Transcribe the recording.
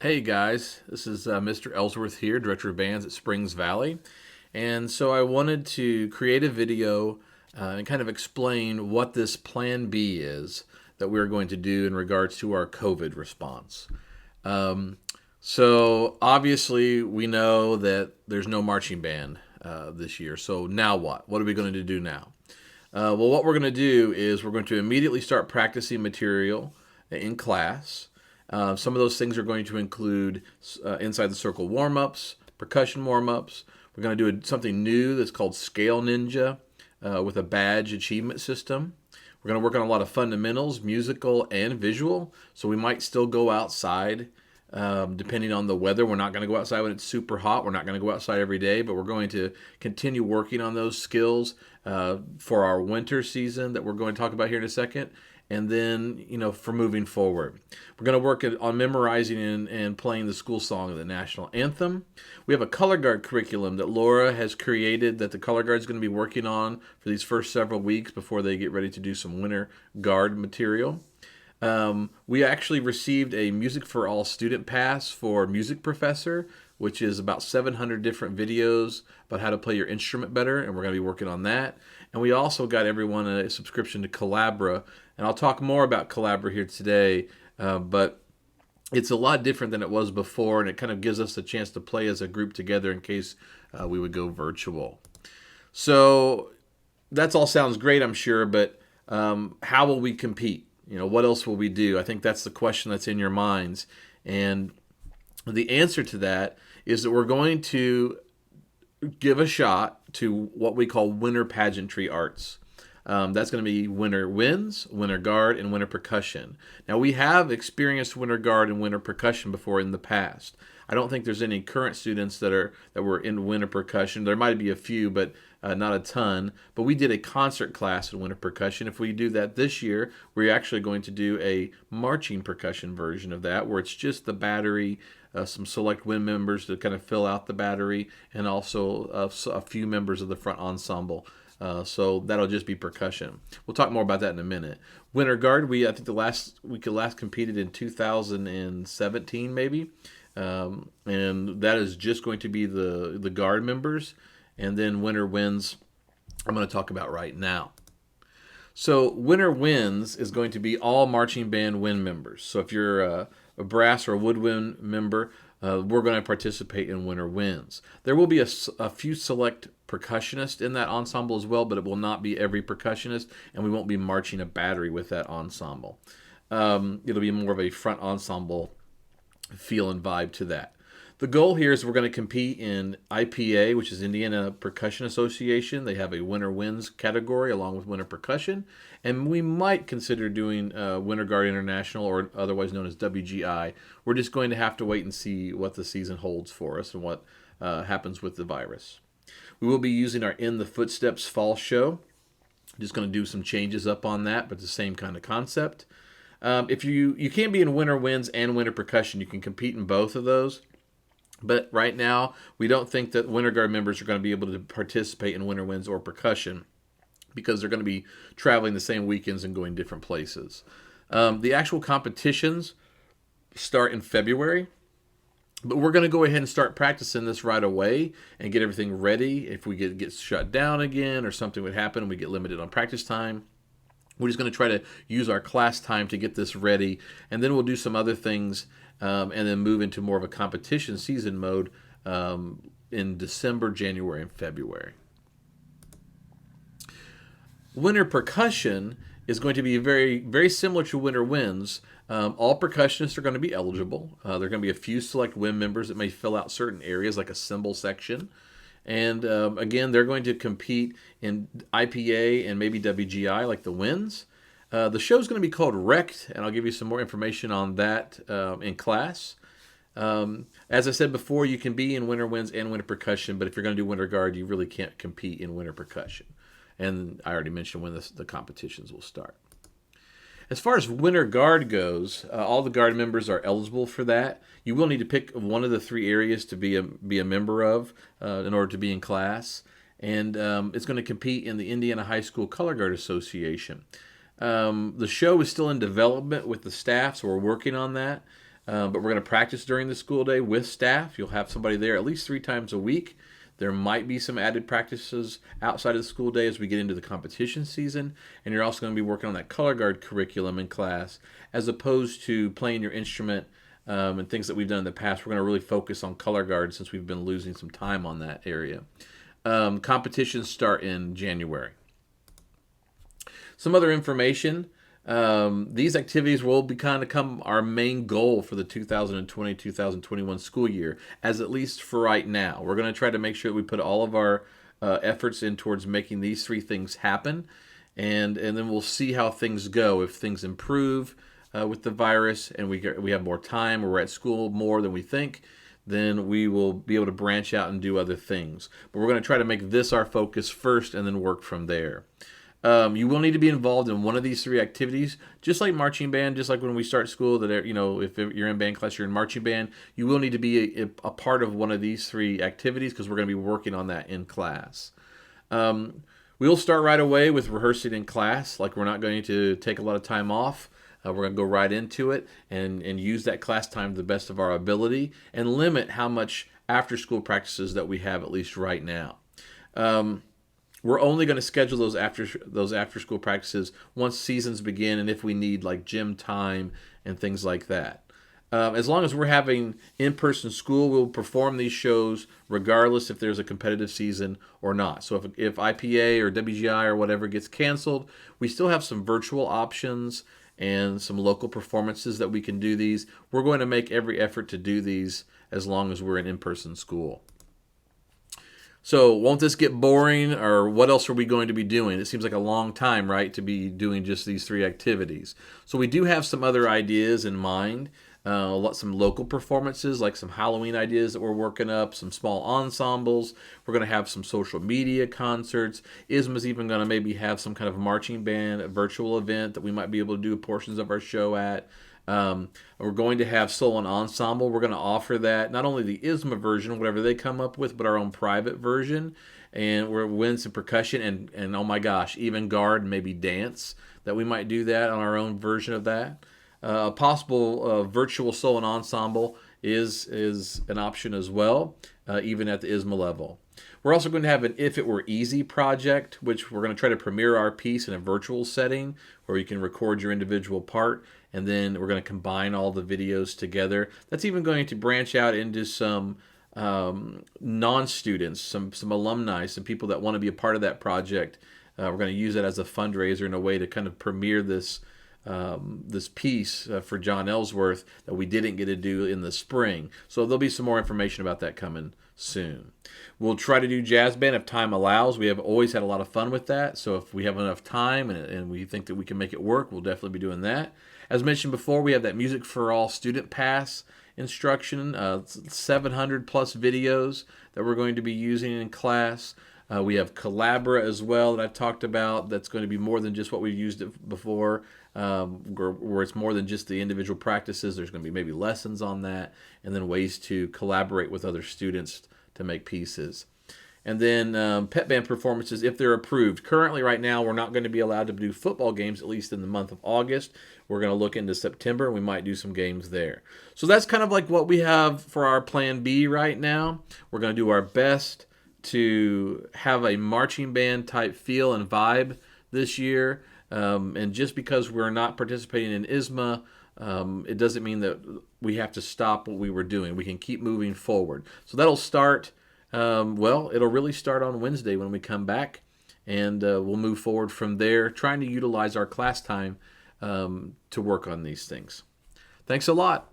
Hey guys, this is Mr. Ellsworth here, Director of Bands at Springs Valley. And so I wanted to create a video and kind of explain what this Plan B is that we're going to do in regards to our COVID response. Um, so obviously, we know that there's no marching band this year. So now what? What are we going to do now? Well, what we're going to do is we're going to immediately start practicing material in class. Some of those things are going to include inside the circle warm ups, percussion warm ups. We're going to do something new that's called Scale Ninja with a badge achievement system. We're going to work on a lot of fundamentals, musical and visual. So we might still go outside depending on the weather. We're not going to go outside when it's super hot. We're not going to go outside every day, but we're going to continue working on those skills for our winter season that we're going to talk about here in a second. And then, for moving forward, we're going to work on memorizing and playing the school song of the national anthem. We have a color guard curriculum that Laura has created that the color guard is going to be working on for these first several weeks before they get ready to do some winter guard material. We actually received a Music for All student pass for Music Professor, which is about 700 different videos about how to play your instrument better, and we're going to be working on that. And we also got everyone a subscription to Collabra, and I'll talk more about Collabra here today, but it's a lot different than it was before, and it kind of gives us a chance to play as a group together in case we would go virtual. So that's all sounds great, I'm sure, but how will we compete? What else will we do? I think that's the question that's in your minds. And the answer to that is that we're going to give a shot to what we call winter pageantry arts. That's going to be winter winds, winter guard, and winter percussion. Now, we have experienced winter guard and winter percussion before in the past. I don't think there's any current students that were in winter percussion. There might be a few, but not a ton. But we did a concert class in winter percussion. If we do that this year, we're actually going to do a marching percussion version of that, where it's just the battery, some select wind members to kind of fill out the battery, and also a few members of the front ensemble. So that'll just be percussion. We'll talk more about that in a minute. Winter Guard, I think we could last competed in 2017 maybe, and that is just going to be the guard members, and then Winter Winds I'm going to talk about right now. So Winter Winds is going to be all marching band wind members. So if you're a brass or a woodwind member, we're going to participate in Winter Winds. There will be a few select percussionists in that ensemble as well, but it will not be every percussionist, and we won't be marching a battery with that ensemble. It'll be more of a front ensemble feel and vibe to that. The goal here is we're going to compete in IPA, which is Indiana Percussion Association. They have a Winter Winds category along with Winter Percussion. And we might consider doing Winter Guard International, or otherwise known as WGI. We're just going to have to wait and see what the season holds for us and what happens with the virus. We will be using our In the Footsteps fall show. Just going to do some changes up on that, but the same kind of concept. If you can't be in Winter Winds and Winter Percussion, you can compete in both of those. But right now, we don't think that Winter Guard members are going to be able to participate in Winter Winds or percussion because they're going to be traveling the same weekends and going different places. The actual competitions start in February, but we're going to go ahead and start practicing this right away and get everything ready. If we get shut down again or something would happen and we get limited on practice time, we're just going to try to use our class time to get this ready, and then we'll do some other things and then move into more of a competition season mode in December, January, and February. Winter percussion is going to be very, very similar to Winter Winds. All percussionists are going to be eligible. There are going to be a few select wind members that may fill out certain areas, like a cymbal section. And again, they're going to compete in IPA and maybe WGI, like the Winds. The show is going to be called Wrecked, and I'll give you some more information on that in class. As I said before, you can be in Winter Winds and Winter Percussion, but if you're going to do Winter Guard, you really can't compete in Winter Percussion. And I already mentioned when the competitions will start. As far as Winter Guard goes, all the Guard members are eligible for that. You will need to pick one of the three areas to be a member of in order to be in class. And it's going to compete in the Indiana High School Color Guard Association. The show is still in development with the staff, so we're working on that. But we're going to practice during the school day with staff. You'll have somebody there at least 3 times a week. There might be some added practices outside of the school day as we get into the competition season. And you're also going to be working on that color guard curriculum in class, as opposed to playing your instrument and things that we've done in the past. We're going to really focus on color guard since we've been losing some time on that area. Competitions start in January. Some other information. These activities will become our main goal for the 2020-2021 school year, as at least for right now. We're going to try to make sure that we put all of our efforts in towards making these 3 things happen, and then we'll see how things go. If things improve with the virus and we have more time, or we're at school more than we think, then we will be able to branch out and do other things. But we're going to try to make this our focus first and then work from there. You will need to be involved in one of these 3 activities, just like marching band, just like when we start school, that, if you're in band class, you're in marching band, you will need to be a part of one of these 3 activities, because we're going to be working on that in class. We'll start right away with rehearsing in class. Like, we're not going to take a lot of time off. We're going to go right into it and use that class time to the best of our ability, and limit how much after-school practices that we have, at least right now. We're only going to schedule those after school practices once seasons begin, and if we need like gym time and things like that. As long as we're having in-person school, we'll perform these shows regardless if there's a competitive season or not. So if IPA or WGI or whatever gets canceled, we still have some virtual options and some local performances that we can do these. We're going to make every effort to do these as long as we're in in-person school. So won't this get boring, or what else are we going to be doing? It seems like a long time, right, to be doing just these 3 activities. So we do have some other ideas in mind, some local performances, like some Halloween ideas that we're working up, some small ensembles. We're going to have some social media concerts. ISMA's even going to maybe have some kind of marching band virtual event that we might be able to do portions of our show at. We're going to have solo and ensemble. We're going to offer that, not only the ISMA version, whatever they come up with, but our own private version. And we're win some percussion and oh my gosh, even guard and maybe dance, that we might do that on our own version of that. A possible virtual solo and ensemble is an option as well, even at the ISMA level. We're also going to have an If It Were Easy project, which we're going to try to premiere our piece in a virtual setting where you can record your individual part, and then we're going to combine all the videos together. That's even going to branch out into some non-students, some alumni, some people that want to be a part of that project. We're going to use it as a fundraiser in a way to kind of premiere this piece for John Ellsworth that we didn't get to do in the spring. So there'll be some more information about that coming soon. We'll try to do jazz band if time allows. We have always had a lot of fun with that. So if we have enough time and we think that we can make it work, we'll definitely be doing that. As mentioned before, we have that Music for All Student Pass instruction, 700 plus videos that we're going to be using in class. We have Collabora as well that I've talked about. That's going to be more than just what we've used it before, where it's more than just the individual practices. There's going to be maybe lessons on that, and then ways to collaborate with other students to make pieces. And then pep band performances, if they're approved. Currently, right now, we're not going to be allowed to do football games, at least in the month of August. We're going to look into September, and we might do some games there. So that's kind of like what we have for our plan B right now. We're going to do our best to have a marching band type feel and vibe this year. And just because we're not participating in ISMA, it doesn't mean that we have to stop what we were doing. We can keep moving forward. So that'll start, it'll really start on Wednesday when we come back, and we'll move forward from there, trying to utilize our class time to work on these things. Thanks a lot.